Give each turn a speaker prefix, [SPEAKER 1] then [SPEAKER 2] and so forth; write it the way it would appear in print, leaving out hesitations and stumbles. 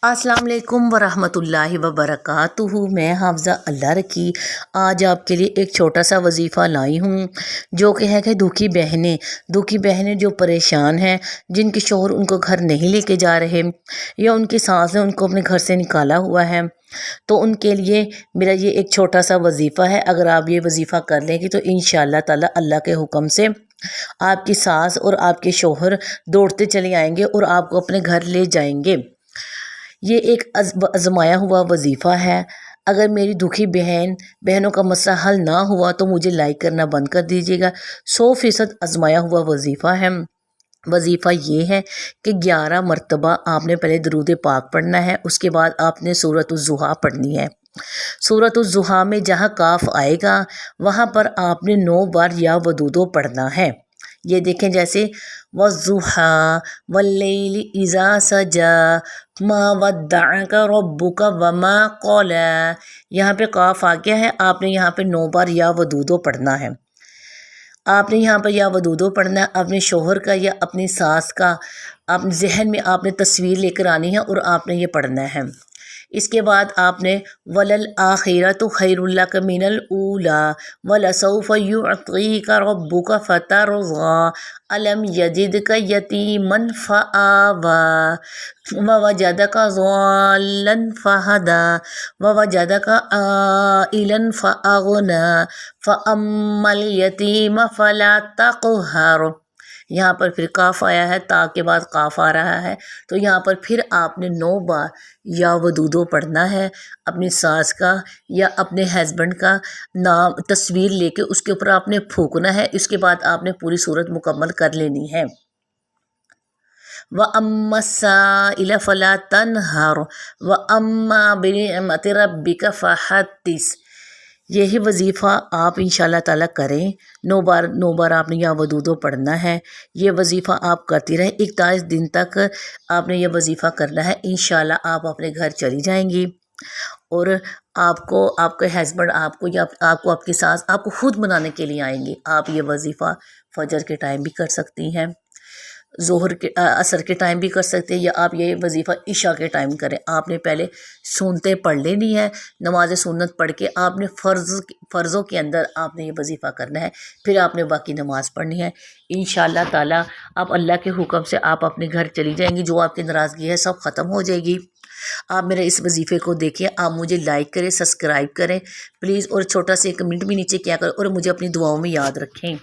[SPEAKER 1] अस्सलाम वालेकुम वरहमतुल्लाहि वबरकातुहू। मैं हाफ़िज़ा अल्लाह रखी आज आपके लिए एक छोटा सा वजीफ़ा लाई हूँ जो कि है कि दुखी बहनें जो परेशान हैं, जिनके शोहर उनको घर नहीं लेके जा रहे या उनकी सास ने उनको अपने घर से निकाला हुआ है, तो उनके लिए मेरा ये एक छोटा सा वजीफ़ा है। अगर आप ये वजीफ़ा कर लेंगे तो इंशाअल्लाह ताला अल्लाह के हुक्म से आपकी सास और आपके शोहर दौड़ते चले आएंगे और आपको अपने घर ले जाएंगे। ये एक आजमाया हुआ वजीफ़ा है। अगर मेरी दुखी बहनों का मसला हल ना हुआ तो मुझे लाइक करना बंद कर दीजिएगा। 100% आजमाया हुआ वजीफ़ा है। वजीफ़ा ये है कि 11 मरतबा आपने पहले दरूद पाक पढ़ना है, उसके बाद आपने सूरत-उज़-ज़ुहा पढ़नी है। सूरत-उज़-ज़ुहा में जहाँ काफ आएगा वहाँ पर आपने 9 बार या वदूदो पढ़ना है। ये देखें, जैसे वज़्ज़ुहा वल्लैलि इज़ा सजा मा वद्दअका रब्बुका वमा क़ला। यहाँ पे काफ आ गया है, आपने यहाँ पे 9 बार या वदूदो पढ़ना है। आपने यहाँ पर या वदूदो पढ़ना है। अपने शोहर का या अपनी सास का अपने जहन में आपने तस्वीर लेकर आनी है और आपने ये पढ़ना है। इसके बाद आपने वलल आखिरतु खैरुल लक मिनल ऊला वलसौफ युअतीका रब्बुका फतरज़ा अलम यजिदका यतीमन फआवा ववजदका ज़ाल्लन फहदा ववजदका आइलन फअगना फअम्मल यतीम फला तक़हर। यहाँ पर फिर काफ आया है, ता के बाद काफ आ रहा है, तो यहाँ पर फिर आपने 9 बार या वदूदो पढ़ना है। अपनी सास का या अपने हस्बैंड का नाम तस्वीर लेके उसके ऊपर आपने फूकना है। इसके बाद आपने पूरी सूरत मुकम्मल कर लेनी है। व अम्मा साइल फला तनहर व अम्मा बिनिअमति रब्बिका फहद्दिस। यही वजीफ़ा आप इंशाल्लाह ताला करें। 9 बार आपने या वदूदो पढ़ना है। ये वजीफ़ा आप करती रहें, 41 दिन तक आपने ये वजीफ़ा करना है। इंशाल्लाह आप अपने घर चली जाएंगी और आपको आपके हस्बैंड आपको या आपको आपकी सास आपको खुद मनाने के लिए आएंगे। आप ये वजीफ़ा फजर के टाइम भी कर सकती हैं, ज़ोहर के असर के टाइम भी कर सकते हैं, या आप ये वजीफ़ा इशा के टाइम करें। आपने पहले सुनते पढ़ लेनी है, नमाज सुन्नत पढ़ के आपने फ़र्ज़ों के अंदर आपने ये वजीफ़ा करना है, फिर आपने बाकी नमाज़ पढ़नी है। इंशाअल्लाह ताला आप अल्लाह के हुक्म से आप अपने घर चली जाएंगी। जो आपकी नाराज़गी है सब ख़त्म हो जाएगी। आप मेरे इस वजीफ़े को देखिए, आप मुझे लाइक करें, सब्सक्राइब करें प्लीज़, और छोटा सा कमेंट भी नीचे किया करें और मुझे अपनी दुआओं में याद रखें।